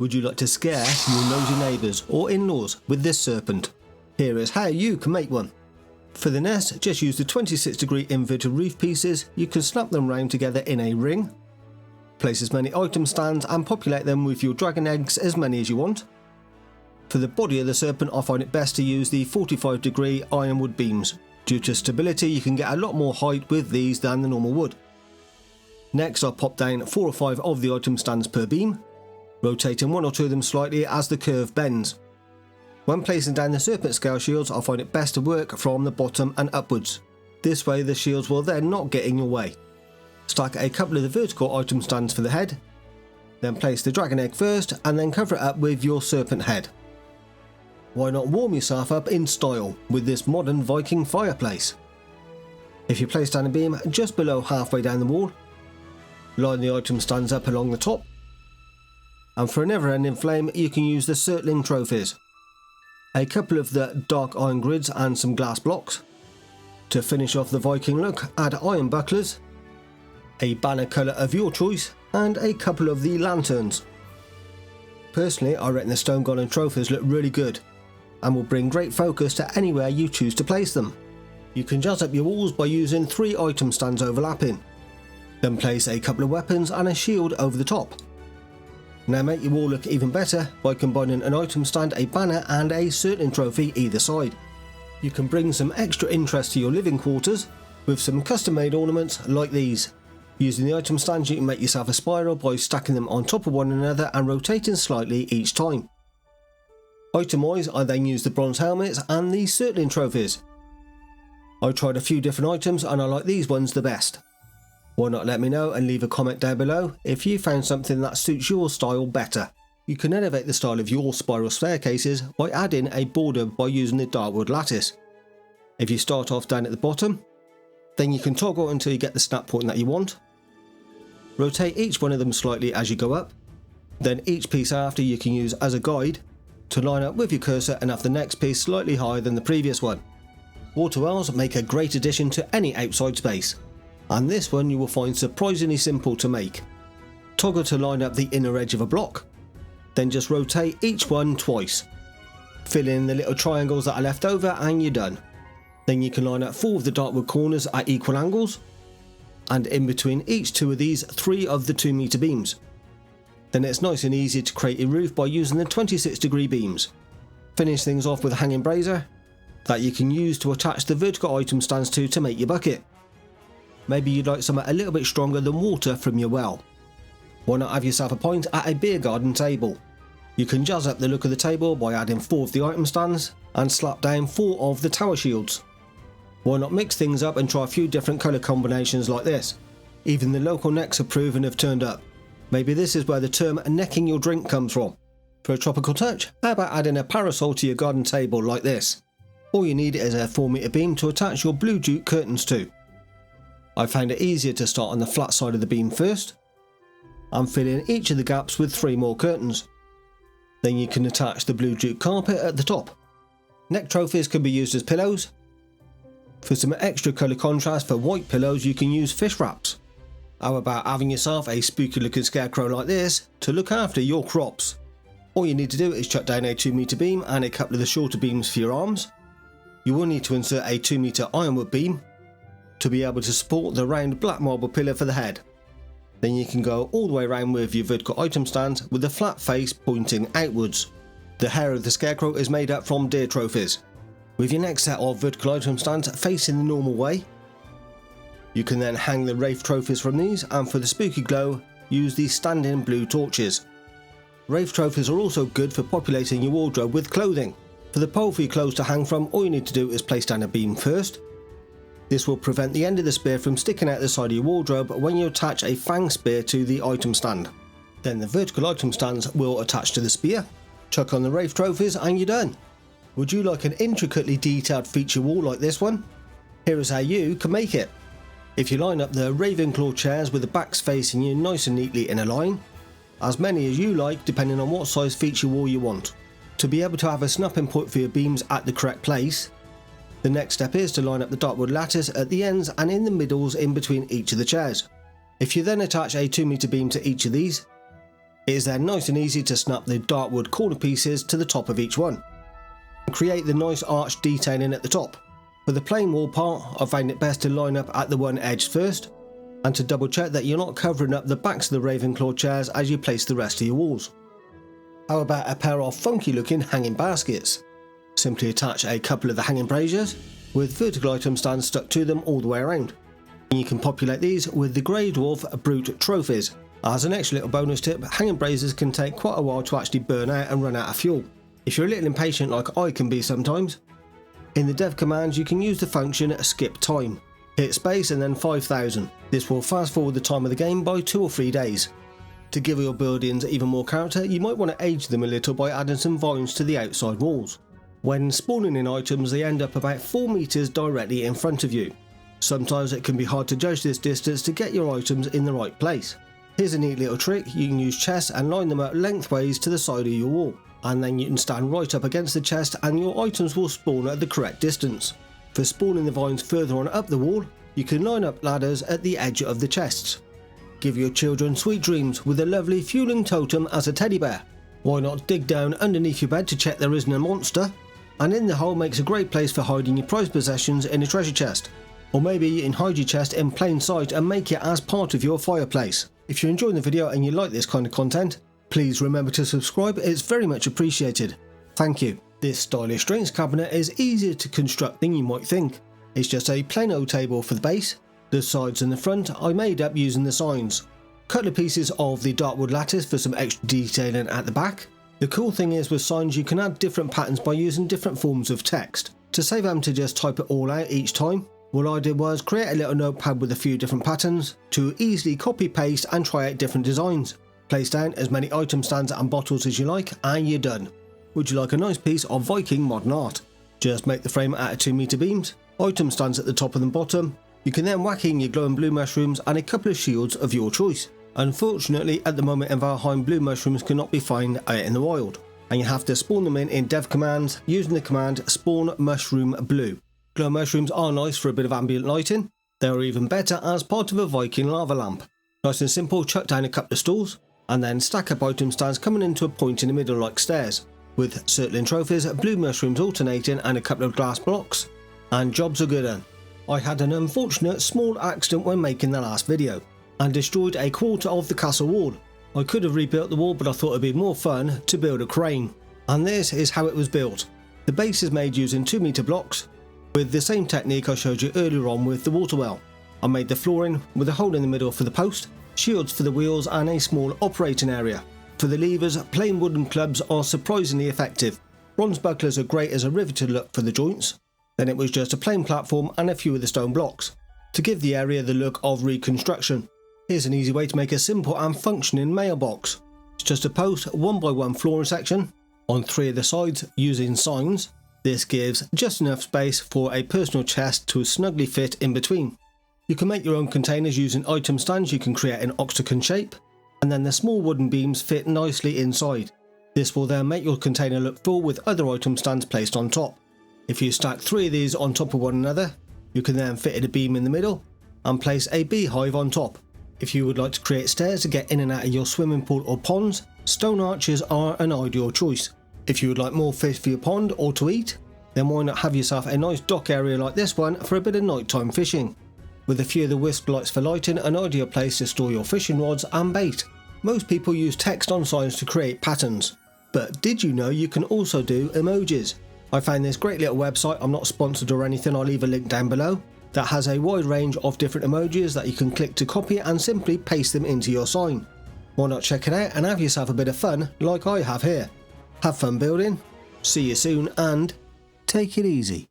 Would you like to scare your nosy neighbours or in-laws with this serpent? Here is how you can make one. For the nest, just use the 26-degree inverted roof pieces. You can snap them round together in a ring. Place as many item stands and populate them with your dragon eggs, as many as you want. For the body of the serpent, I find it best to use the 45-degree ironwood beams. Due to stability, you can get a lot more height with these than the normal wood. Next, I'll pop down 4 or 5 of the item stands per beam, rotating 1 or 2 of them slightly as the curve bends. When placing down the serpent scale shields, I find it best to work from the bottom and upwards. This way the shields will then not get in your way. Stack a couple of the vertical item stands for the head, then place the dragon egg first and then cover it up with your serpent head. Why not warm yourself up in style with this modern Viking fireplace? If you place down a beam just below halfway down the wall, line the item stands up along the top, and for a never-ending flame you can use the circling trophies. A couple of the dark iron grids and some glass blocks. To finish off the Viking look, add iron bucklers, a banner colour of your choice, and a couple of the lanterns. Personally, I reckon the stone golem trophies look really good and will bring great focus to anywhere you choose to place them. You can jazz up your walls by using 3 item stands overlapping. Then place a couple of weapons and a shield over the top. Now make your wall look even better by combining an item stand, a banner and a circling trophy either side. You can bring some extra interest to your living quarters with some custom made ornaments like these. Using the item stands you can make yourself a spiral by stacking them on top of one another and rotating slightly each time. Item wise, I then use the bronze helmets and the circling trophies. I tried a few different items and I like these ones the best. Why not let me know and leave a comment down below if you found something that suits your style better. You can elevate the style of your spiral staircases by adding a border by using the darkwood lattice. If you start off down at the bottom, then you can toggle until you get the snap point that you want. Rotate each one of them slightly as you go up. Then each piece after you can use as a guide to line up with your cursor and have the next piece slightly higher than the previous one. Water wells make a great addition to any outside space, and this one you will find surprisingly simple to make. Toggle to line up the inner edge of a block, then just rotate each one twice. Fill in the little triangles that are left over and you're done. Then you can line up 4 of the darkwood corners at equal angles, and in between each 2 of these 3 of the 2-meter beams. Then it's nice and easy to create a roof by using the 26-degree beams. Finish things off with a hanging brazier that you can use to attach the vertical item stands to make your bucket. Maybe you'd like something a little bit stronger than water from your well. Why not have yourself a pint at a beer garden table? You can jazz up the look of the table by adding 4 of the item stands and slap down 4 of the tower shields. Why not mix things up and try a few different colour combinations like this? Even the local necks are proven have turned up. Maybe this is where the term necking your drink comes from. For a tropical touch, how about adding a parasol to your garden table like this? All you need is a 4-meter beam to attach your blue jute curtains to. I found it easier to start on the flat side of the beam first and fill in each of the gaps with 3 more curtains. Then you can attach the blue jute carpet at the top. Neck trophies can be used as pillows. For some extra colour contrast for white pillows you can use fish wraps. How about having yourself a spooky looking scarecrow like this to look after your crops? All you need to do is chuck down a 2-meter beam and a couple of the shorter beams for your arms. You will need to insert a 2-meter ironwood beam to be able to support the round black marble pillar for the head. Then you can go all the way around with your vertical item stand with the flat face pointing outwards. The hair of the scarecrow is made up from deer trophies. With your next set of vertical item stands facing the normal way, you can then hang the wraith trophies from these, and for the spooky glow, use these standing blue torches. Wraith trophies are also good for populating your wardrobe with clothing. For the pole for your clothes to hang from, all you need to do is place down a beam first. This will prevent the end of the spear from sticking out the side of your wardrobe when you attach a fang spear to the item stand. Then the vertical item stands will attach to the spear. Chuck on the wraith trophies and you're done. Would you like an intricately detailed feature wall like this one? Here is how you can make it. If you line up the Ravenclaw chairs with the backs facing you nice and neatly in a line, as many as you like depending on what size feature wall you want. To be able to have a snapping point for your beams at the correct place, the next step is to line up the darkwood lattice at the ends and in the middles in between each of the chairs. If you then attach a 2-meter beam to each of these, It is then nice and easy to snap the dartwood corner pieces to the top of each one. Create the nice arch detailing at the top. For the plain wall part, I found it best to line up at the one edge first, and to double check that you're not covering up the backs of the Ravenclaw chairs as you place the rest of your walls. How about a pair of funky looking hanging baskets? Simply attach a couple of the hanging braziers with vertical item stands stuck to them all the way around. And you can populate these with the Grey Dwarf Brute trophies. As an extra little bonus tip, hanging braziers can take quite a while to actually burn out and run out of fuel, if you're a little impatient like I can be sometimes. In the dev commands you can use the function skip time. Hit space and then 5000. This will fast forward the time of the game by 2 or 3 days. To give your buildings even more character, you might want to age them a little by adding some vines to the outside walls. When spawning in items, they end up about 4 meters directly in front of you. Sometimes it can be hard to judge this distance to get your items in the right place. Here's a neat little trick. You can use chests and line them up lengthways to the side of your wall, and then you can stand right up against the chest and your items will spawn at the correct distance. For spawning the vines further on up the wall, you can line up ladders at the edge of the chests. Give your children sweet dreams with a lovely Fuling totem as a teddy bear. Why not dig down underneath your bed to check there isn't a monster? And in the hole makes a great place for hiding your prized possessions in a treasure chest. Or maybe you can hide your chest in plain sight and make it as part of your fireplace. If you're enjoying the video and you like this kind of content, please remember to subscribe, it's very much appreciated. Thank you. This stylish drinks cabinet is easier to construct than you might think. It's just a plain old table for the base. The sides and the front I made up using the signs. Couple of pieces of the dartwood lattice for some extra detailing at the back. The cool thing is with signs you can add different patterns by using different forms of text. To save having to just type it all out each time, what I did was create a little notepad with a few different patterns to easily copy paste and try out different designs. Place down as many item stands and bottles as you like and you're done. Would you like a nice piece of Viking modern art? Just make the frame out of 2 meter beams, item stands at the top and the bottom. You can then whack in your glowing blue mushrooms and a couple of shields of your choice. Unfortunately at the moment in Valheim blue mushrooms cannot be found out in the wild, and you have to spawn them in dev commands using the command spawn mushroom blue. Glow mushrooms are nice for a bit of ambient lighting. They are even better as part of a Viking lava lamp. Nice and simple, chuck down a couple of stools and then stack up item stands coming into a point in the middle like stairs, with circling trophies, blue mushrooms alternating and a couple of glass blocks, and jobs are good done. I had an unfortunate small accident when making the last video, and destroyed a quarter of the castle wall. I could have rebuilt the wall but I thought it'd be more fun to build a crane. And this is how it was built. The base is made using 2 meter blocks, with the same technique I showed you earlier on with the water well. I made the flooring with a hole in the middle for the post, shields for the wheels and a small operating area. For the levers, plain wooden clubs are surprisingly effective. Bronze bucklers are great as a riveted look for the joints. Then it was just a plain platform and a few of the stone blocks, to give the area the look of reconstruction. Here's an easy way to make a simple and functioning mailbox. It's just a post 1x1 flooring section on 3 of the sides using signs. This gives just enough space for a personal chest to snugly fit in between. You can make your own containers using item stands you can create an octagon shape, and then the small wooden beams fit nicely inside. This will then make your container look full with other item stands placed on top. If you stack 3 of these on top of one another, you can then fit in a beam in the middle and place a beehive on top. If you would like to create stairs to get in and out of your swimming pool or ponds, stone arches are an ideal choice. If you would like more fish for your pond or to eat, then why not have yourself a nice dock area like this one for a bit of nighttime fishing. With a few of the wisp lights for lighting, an ideal place to store your fishing rods and bait. Most people use text on signs to create patterns, but did you know you can also do emojis? I found this great little website, I'm not sponsored or anything, I'll leave a link down below, that has a wide range of different emojis that you can click to copy and simply paste them into your sign. Why not check it out and have yourself a bit of fun like I have here. Have fun building, see you soon and take it easy.